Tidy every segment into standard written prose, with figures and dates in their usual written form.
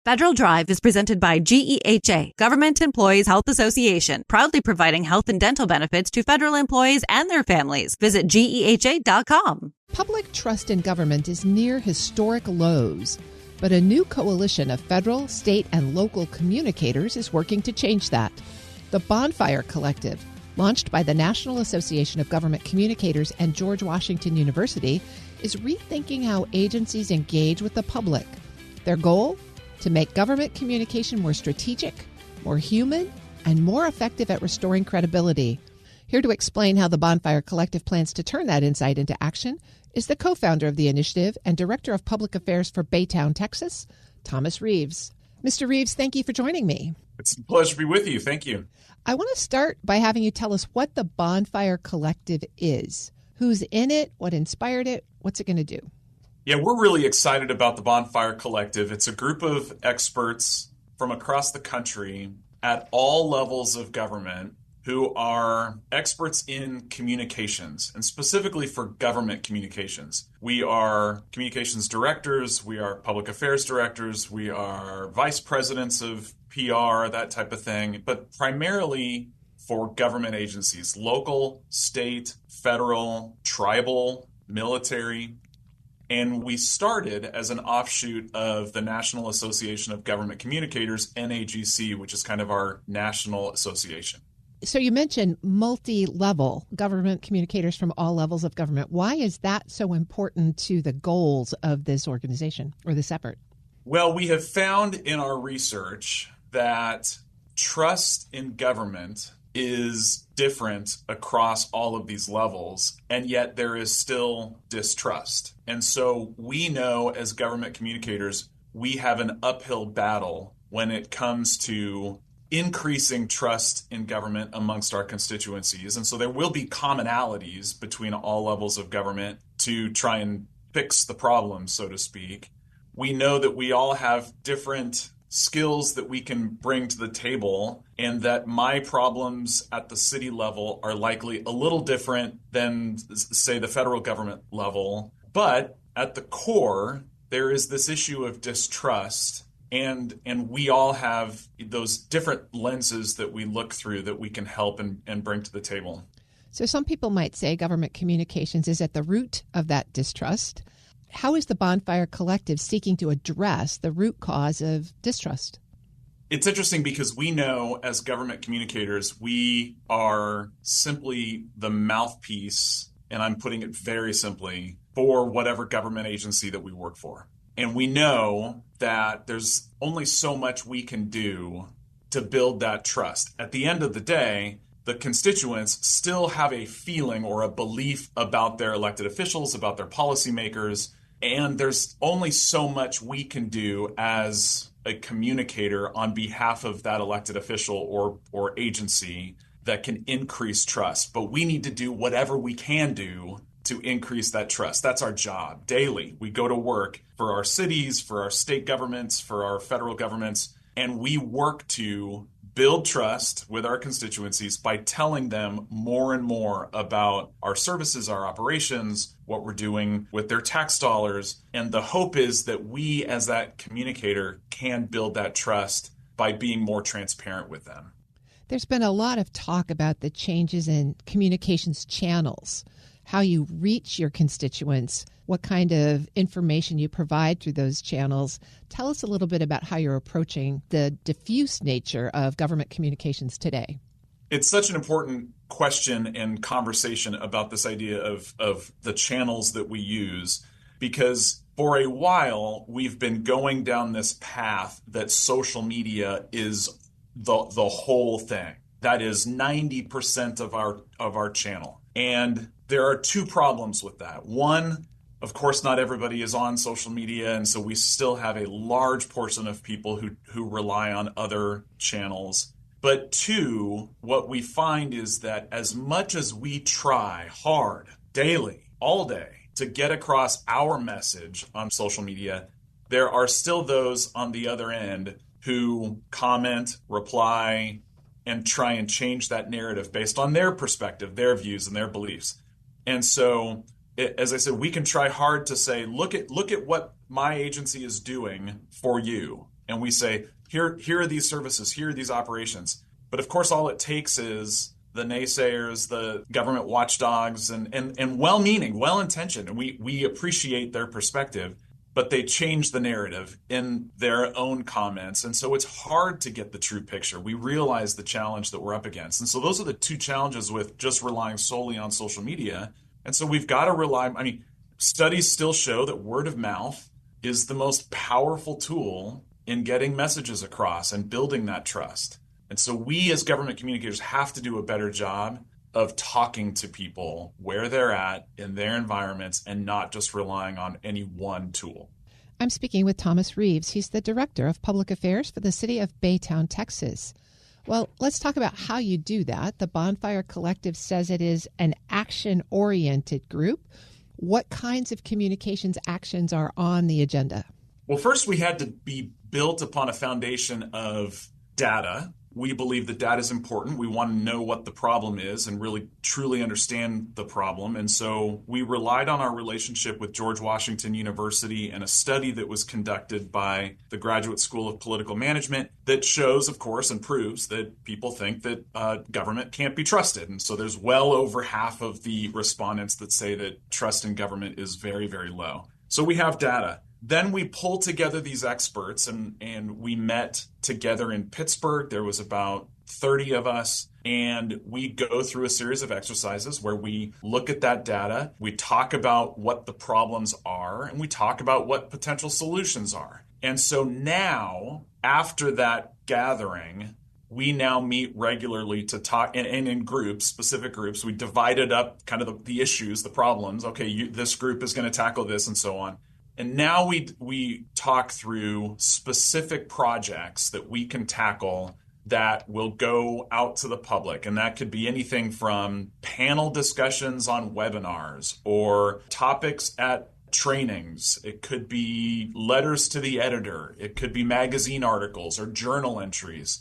Federal Drive is presented by GEHA, Government Employees Health Association, proudly providing health and dental benefits to federal employees and their families. Visit GEHA.com. Public trust in government is near historic lows, but a new coalition of federal, state, and local communicators is working to change that. The Bonfire Collective, launched by the National Association of Government Communicators and George Washington University, is rethinking how agencies engage with the public. Their goal? To make government communication more strategic, more human, and more effective at restoring credibility. Here to explain how the Bonfire Collective plans to turn that insight into action is the co-founder of the initiative and Director of Public Affairs for Baytown, Texas, Thomas Reeves. Mr. Reeves, thank you for joining me. It's a pleasure to be with you. Thank you. I want to start by having you tell us what the Bonfire Collective is. Who's in it? What inspired it? What's it going to do? Yeah, we're really excited about the Bonfire Collective. It's a group of experts from across the country at all levels of government who are experts in communications, and specifically for government communications. We are communications directors, we are public affairs directors, we are vice presidents of PR, that type of thing, but primarily for government agencies, local, state, federal, tribal, military. And we started as an offshoot of the National Association of Government Communicators, NAGC, which is kind of our national association. So you mentioned multi-level government communicators from all levels of government. Why is that so important to the goals of this organization or this effort? Well, we have found in our research that trust in government is different across all of these levels, and yet there is still distrust. And so we know as government communicators, we have an uphill battle when it comes to increasing trust in government amongst our constituencies. And so there will be commonalities between all levels of government to try and fix the problem, so to speak. We know that we all have different skills that we can bring to the table, and that my problems at the city level are likely a little different than, say, the federal government level. But at the core, there is this issue of distrust, and we all have those different lenses that we look through that we can help and bring to the table. So some people might say government communications is at the root of that distrust. How is the Bonfire Collective seeking to address the root cause of distrust? It's interesting because we know as government communicators, we are simply the mouthpiece, and I'm putting it very simply, for whatever government agency that we work for. And we know that there's only so much we can do to build that trust. At the end of the day, the constituents still have a feeling or a belief about their elected officials, about their policymakers, and there's only so much we can do as a communicator on behalf of that elected official or agency that can increase trust. But we need to do whatever we can do to increase that trust. That's our job daily. We go to work for our cities, for our state governments, for our federal governments, and we work to build trust with our constituencies by telling them more and more about our services, our operations, what we're doing with their tax dollars. And the hope is that we, as that communicator, can build that trust by being more transparent with them. There's been a lot of talk about the changes in communications channels, how you reach your constituents, what kind of information you provide through those channels. Tell us a little bit about how you're approaching the diffuse nature of government communications today. It's such an important question and conversation about this idea of the channels that we use, because for a while we've been going down this path that social media is the whole thing. That is 90% of our channel. And there are two problems with that. One, of course, not everybody is on social media, and so we still have a large portion of people who rely on other channels. But two, what we find is that as much as we try hard, daily, all day, to get across our message on social media, there are still those on the other end who comment, reply, and try and change that narrative based on their perspective, their views, and their beliefs. And so, as I said, we can try hard to say, look at what my agency is doing for you. and we say, here are these services, here are these operations. But of course, all it takes is the naysayers, the government watchdogs, and well-meaning, well-intentioned, and we appreciate their perspective, but they change the narrative in their own comments. And so it's hard to get the true picture. We realize the challenge that we're up against. And so those are the two challenges with just relying solely on social media. And so we've got to rely, studies still show that word of mouth is the most powerful tool in getting messages across and building that trust. And so we as government communicators have to do a better job of talking to people where they're at in their environments and not just relying on any one tool. I'm speaking with Thomas Reeves. He's the Director of Public Affairs for the city of Baytown, Texas. Well, let's talk about how you do that. The Bonfire Collective says it is an action-oriented group. What kinds of communications actions are on the agenda? Well, first we had to be built upon a foundation of data. We believe that data is important. We want to know what the problem is and really truly understand the problem. And so we relied on our relationship with George Washington University and a study that was conducted by the Graduate School of Political Management that shows, of course, and proves that people think that government can't be trusted. And so there's well over half of the respondents that say that trust in government is very, very low. So we have data. Then we pulled together these experts and we met together in Pittsburgh. There was about 30 of us, and we go through a series of exercises where we look at that data, we talk about what the problems are, and we talk about what potential solutions are. And so now, after that gathering, we now meet regularly to talk, and in groups, specific groups. We divided up kind of the issues, the problems. Okay, this group is going to tackle this and so on. And now we talk through specific projects that we can tackle that will go out to the public. And that could be anything from panel discussions on webinars or topics at trainings. It could be letters to the editor. It could be magazine articles or journal entries.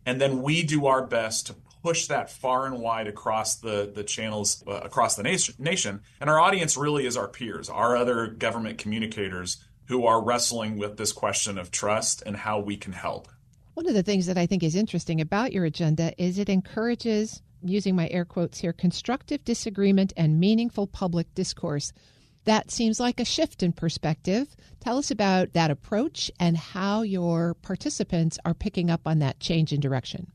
And then we do our best to push that far and wide across the channels, across the nation. And our audience really is our peers, our other government communicators who are wrestling with this question of trust and how we can help. One of the things that I think is interesting about your agenda is it encourages, using my air quotes here, constructive disagreement and meaningful public discourse. That seems like a shift in perspective. Tell us about that approach and how your participants are picking up on that change in direction.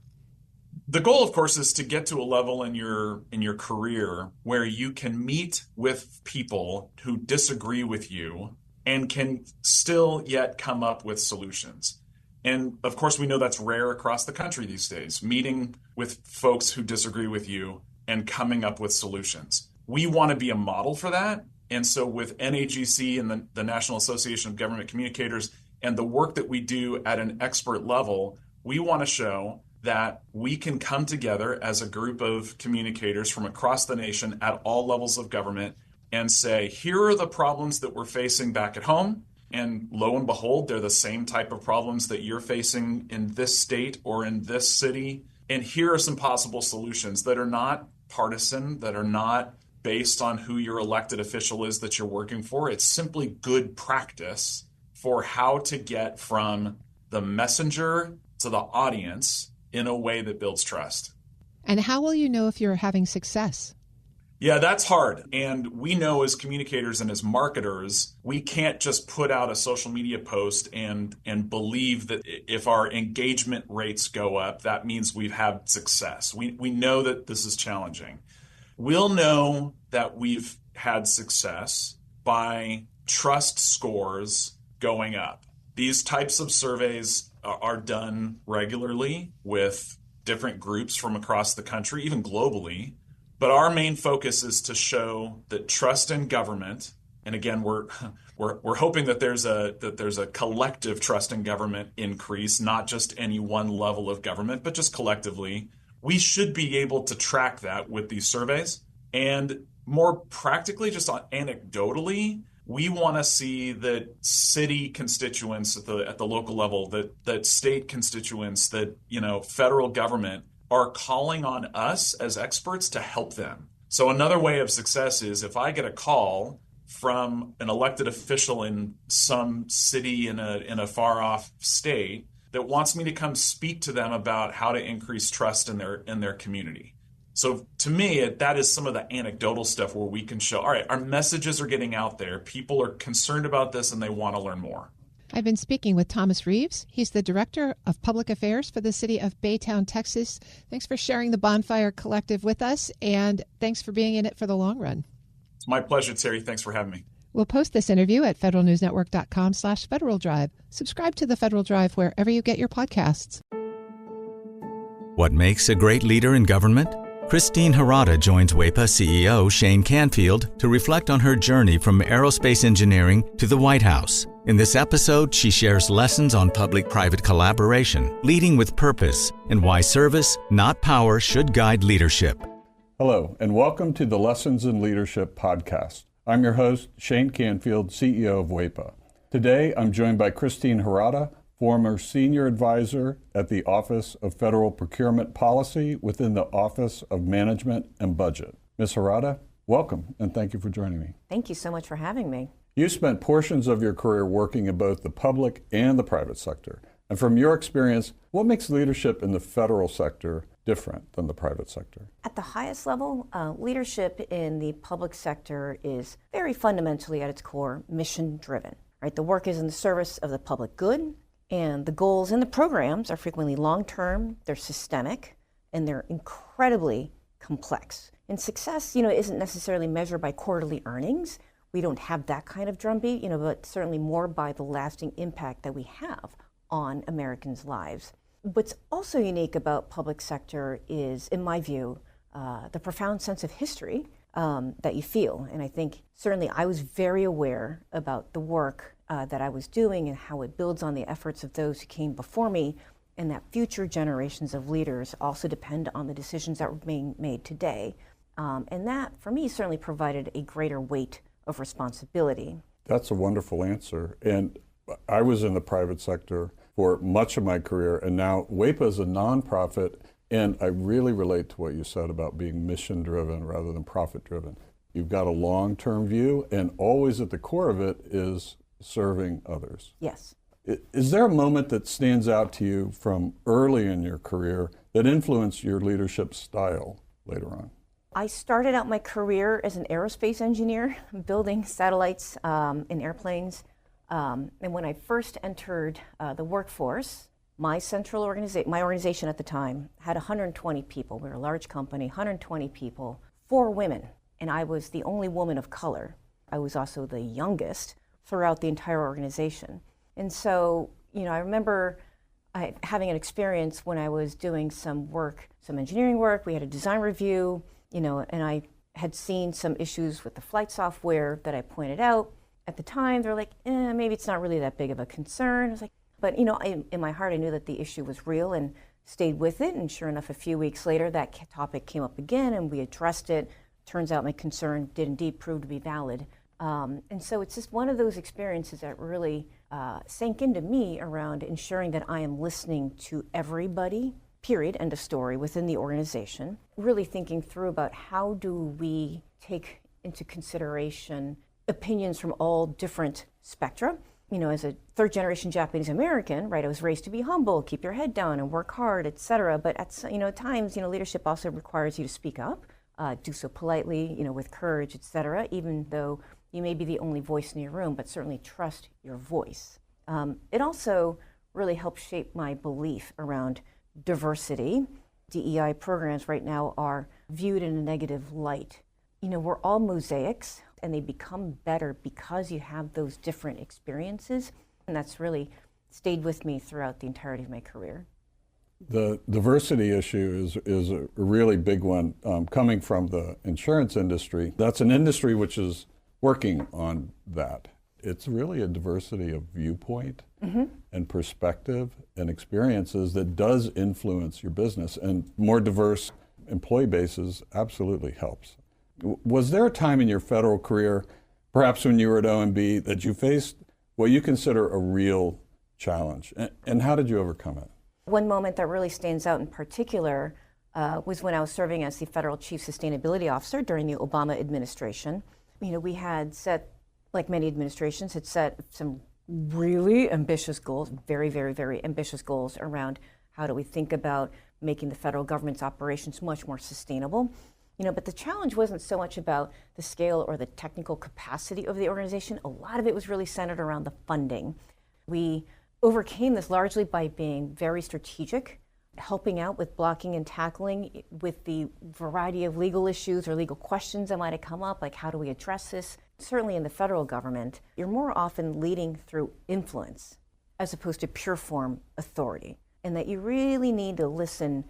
The goal, of course, is to get to a level in your career where you can meet with people who disagree with you and can still yet come up with solutions. And of course, we know that's rare across the country these days, meeting with folks who disagree with you and coming up with solutions. We want to be a model for that. And so with NAGC and the National Association of Government Communicators and the work that we do at an expert level, we want to show that we can come together as a group of communicators from across the nation at all levels of government and say, here are the problems that we're facing back at home. And lo and behold, they're the same type of problems that you're facing in this state or in this city. And here are some possible solutions that are not partisan, that are not based on who your elected official is that you're working for. It's simply good practice for how to get from the messenger to the audience in a way that builds trust. And how will you know if you're having success? Yeah, that's hard. And we know as communicators and as marketers, we can't just put out a social media post and believe that if our engagement rates go up, that means we've had success. We know that this is challenging. We'll know that we've had success by trust scores going up. These types of surveys are done regularly with different groups from across the country, even globally. But our main focus is to show that trust in government, and again, we're hoping that there's a collective trust in government increase, not just any one level of government, but just collectively. We should be able to track that with these surveys. And more practically, just anecdotally, we want to see that city constituents at the local level, that state constituents, that federal government are calling on us as experts to help them. So another way of success is if I get a call from an elected official in some city in a far off state that wants me to come speak to them about how to increase trust in their community. So to me, that is some of the anecdotal stuff where we can show, all right, our messages are getting out there. People are concerned about this and they want to learn more. I've been speaking with Thomas Reeves. He's the Director of Public Affairs for the city of Baytown, Texas. Thanks for sharing the Bonfire Collective with us, and thanks for being in it for the long run. It's my pleasure, Terry. Thanks for having me. We'll post this interview at federalnewsnetwork.com/Federal Drive. Subscribe to the Federal Drive wherever you get your podcasts. What makes a great leader in government? Christine Harada joins WEPA CEO Shane Canfield to reflect on her journey from aerospace engineering to the White House. In this episode, she shares lessons on public-private collaboration, leading with purpose, and why service, not power, should guide leadership. Hello, and welcome to the Lessons in Leadership podcast. I'm your host, Shane Canfield, CEO of WEPA. Today, I'm joined by Christine Harada, former Senior Advisor at the Office of Federal Procurement Policy within the Office of Management and Budget. Ms. Harada, welcome, and thank you for joining me. Thank you so much for having me. You spent portions of your career working in both the public and the private sector. And from your experience, what makes leadership in the federal sector different than the private sector? At the highest level, leadership in the public sector is very fundamentally at its core mission-driven. Right? The work is in the service of the public good, and the goals and the programs are frequently long-term, they're systemic, and they're incredibly complex. And success, isn't necessarily measured by quarterly earnings. We don't have that kind of drumbeat, but certainly more by the lasting impact that we have on Americans' lives. What's also unique about public sector is, in my view, the profound sense of history that you feel. And I think certainly I was very aware about the work that I was doing and how it builds on the efforts of those who came before me, and that future generations of leaders also depend on the decisions that were being made today. And that, for me, certainly provided a greater weight of responsibility. That's a wonderful answer. And I was in the private sector for much of my career, and now WEPA is a nonprofit, and I really relate to what you said about being mission-driven rather than profit-driven. You've got a long-term view, and always at the core of it is serving others. Yes. Is there a moment that stands out to you from early in your career that influenced your leadership style later on? I started out my career as an aerospace engineer, building satellites in airplanes. And when I first entered the workforce, my organization at the time had 120 people. We were a large company, 120 people, 4 women, and I was the only woman of color. I was also the youngest throughout the entire organization. And so, I remember having an experience when I was doing some engineering work. We had a design review, and I had seen some issues with the flight software that I pointed out. At the time, they're like, maybe it's not really that big of a concern. I was like, but in my heart, I knew that the issue was real and stayed with it. And sure enough, a few weeks later, that topic came up again and we addressed it. Turns out my concern did indeed prove to be valid. And so it's just one of those experiences that really sank into me around ensuring that I am listening to everybody, period, end of story, within the organization. Really thinking through about how do we take into consideration opinions from all different spectra. As a third-generation Japanese American, right, I was raised to be humble, keep your head down, and work hard, etc. But at times, leadership also requires you to speak up, do so politely, with courage, etc. Even though you may be the only voice in your room, but certainly trust your voice. It also really helped shape my belief around diversity. DEI programs right now are viewed in a negative light. We're all mosaics, and they become better because you have those different experiences. And that's really stayed with me throughout the entirety of my career. The diversity issue is a really big one. Coming from the insurance industry, that's an industry which is working on that. It's really a diversity of viewpoint and perspective and experiences that does influence your business. And more diverse employee bases absolutely helps. Was there a time in your federal career, perhaps when you were at OMB, that you faced what you consider a real challenge? And how did you overcome it? One moment that really stands out in particular was when I was serving as the Federal Chief Sustainability Officer during the Obama administration. We had set like many administrations, had set some really ambitious goals, very, very, very ambitious goals around how do we think about making the federal government's operations much more sustainable. But the challenge wasn't so much about the scale or the technical capacity of the organization. A lot of it was really centered around the funding. We overcame this largely by being very strategic, helping out with blocking and tackling with the variety of legal issues or legal questions that might have come up, like how do we address this? Certainly in the federal government, you're more often leading through influence as opposed to pure form authority, and that you really need to listen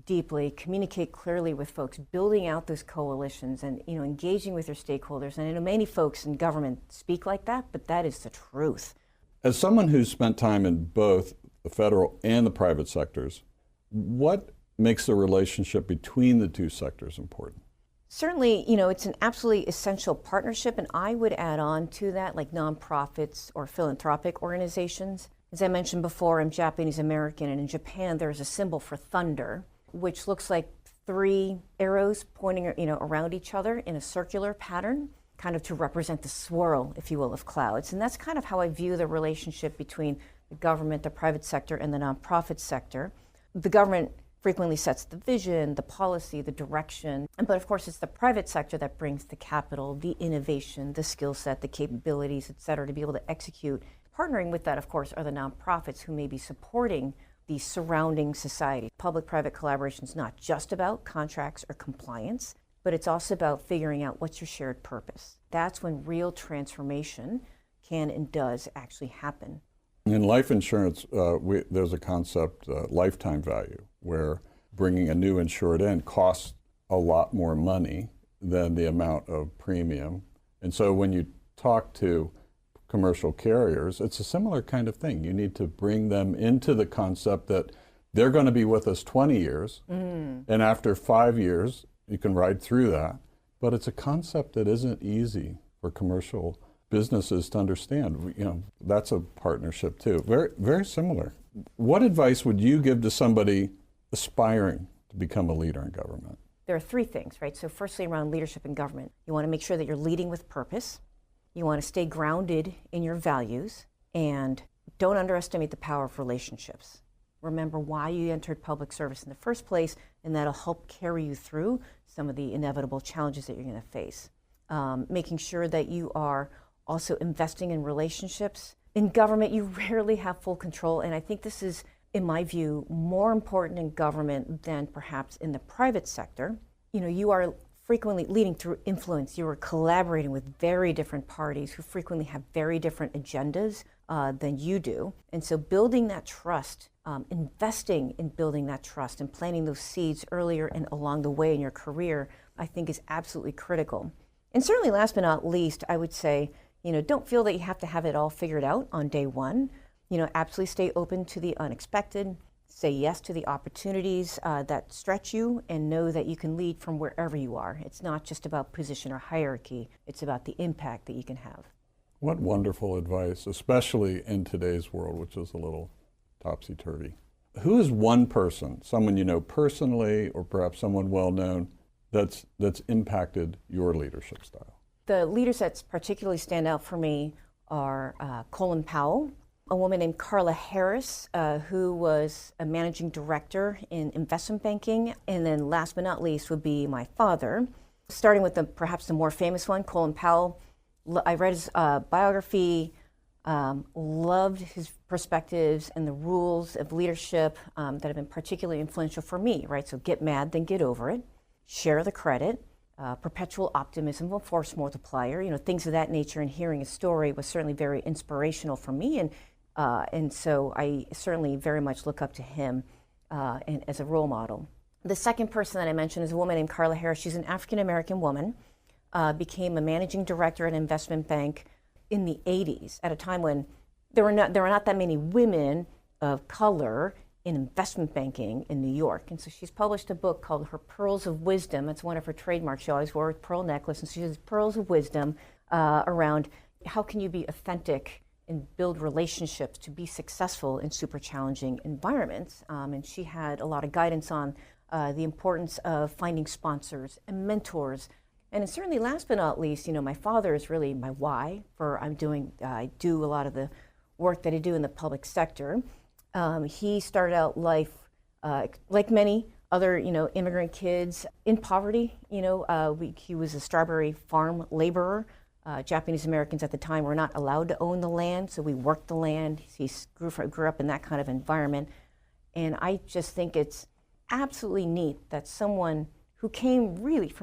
deeply, communicate clearly with folks, building out those coalitions and engaging with your stakeholders. And I know many folks in government speak like that, but that is the truth. As someone who's spent time in both the federal and the private sectors, what makes the relationship between the two sectors important? Certainly, it's an absolutely essential partnership, and I would add on to that, like nonprofits or philanthropic organizations. As I mentioned before, I'm Japanese American, and in Japan there's a symbol for thunder, which looks like 3 arrows pointing, around each other in a circular pattern, kind of to represent the swirl, if you will, of clouds. And that's kind of how I view the relationship between the government, the private sector, and the nonprofit sector. The government frequently sets the vision, the policy, the direction. But of course, it's the private sector that brings the capital, the innovation, the skill set, the capabilities, et cetera, to be able to execute. Partnering with that, of course, are the nonprofits who may be supporting the surrounding society. Public-private collaboration is not just about contracts or compliance, but it's also about figuring out what's your shared purpose. That's when real transformation can and does actually happen. In life insurance, there's a concept, lifetime value, where bringing a new insured in costs a lot more money than the amount of premium. And so when you talk to commercial carriers, it's a similar kind of thing. You need to bring them into the concept that they're going to be with us 20 years, and after 5 years, you can ride through that. But it's a concept that isn't easy for commercial businesses to understand. That's a partnership too. Very, very similar. What advice would you give to somebody aspiring to become a leader in government? There are 3 things, right? So firstly, around leadership in government, you want to make sure that you're leading with purpose. You want to stay grounded in your values, and don't underestimate the power of relationships. Remember why you entered public service in the first place, and that'll help carry you through some of the inevitable challenges that you're going to face. Making sure that you are also investing in relationships. In government, you rarely have full control, and I think this is, in my view, more important in government than perhaps in the private sector. You are frequently leading through influence. You are collaborating with very different parties who frequently have very different agendas than you do. And so building that trust, investing in building that trust and planting those seeds earlier and along the way in your career, I think is absolutely critical. And certainly last but not least, I would say, don't feel that you have to have it all figured out on day one. Absolutely stay open to the unexpected, say yes to the opportunities that stretch you, and know that you can lead from wherever you are. It's not just about position or hierarchy, it's about the impact that you can have. What wonderful advice, especially in today's world, which is a little topsy-turvy. Who is one person, someone you know personally, or perhaps someone well-known, that's impacted your leadership style? The leaders that particularly stand out for me are Colin Powell, a woman named Carla Harris, who was a managing director in investment banking, and then last but not least would be my father. Starting with perhaps the more famous one, Colin Powell. I read his biography, loved his perspectives and the rules of leadership that have been particularly influential for me, right? So get mad, then get over it, share the credit, perpetual optimism, a force multiplier, things of that nature. And hearing his story was certainly very inspirational for me. And so I certainly very much look up to him and as a role model. The second person that I mentioned is a woman named Carla Harris. She's an African-American woman, became a managing director at an investment bank in the 80s, at a time when there were not that many women of color in investment banking in New York. And so she's published a book called Her Pearls of Wisdom. It's one of her trademarks. She always wore a pearl necklace, and she has pearls of wisdom around how can you be authentic and build relationships to be successful in super challenging environments. And she had a lot of guidance on the importance of finding sponsors and mentors And certainly last but not least, my father is really my why for I do a lot of the work that I do in the public sector. He started out life like many other, immigrant kids in poverty. He was a strawberry farm laborer. Japanese Americans at the time were not allowed to own the land, so we worked the land. He grew up in that kind of environment. And I just think it's absolutely neat that someone who came really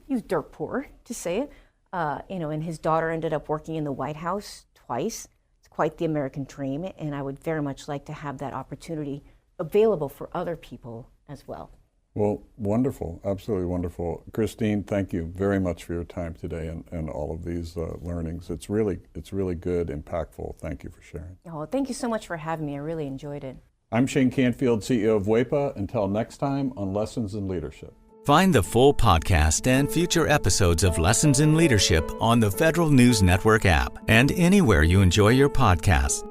he was dirt poor, to say it, and his daughter ended up working in the White House twice. It's quite the American dream, and I would very much like to have that opportunity available for other people as well. Well, wonderful, absolutely wonderful. Christine, thank you very much for your time today and all of these learnings. It's really good, impactful. Thank you for sharing. Oh, thank you so much for having me. I really enjoyed it. I'm Shane Canfield, CEO of WEPA. Until next time on Lessons in Leadership. Find the full podcast and future episodes of Lessons in Leadership on the Federal News Network app and anywhere you enjoy your podcasts.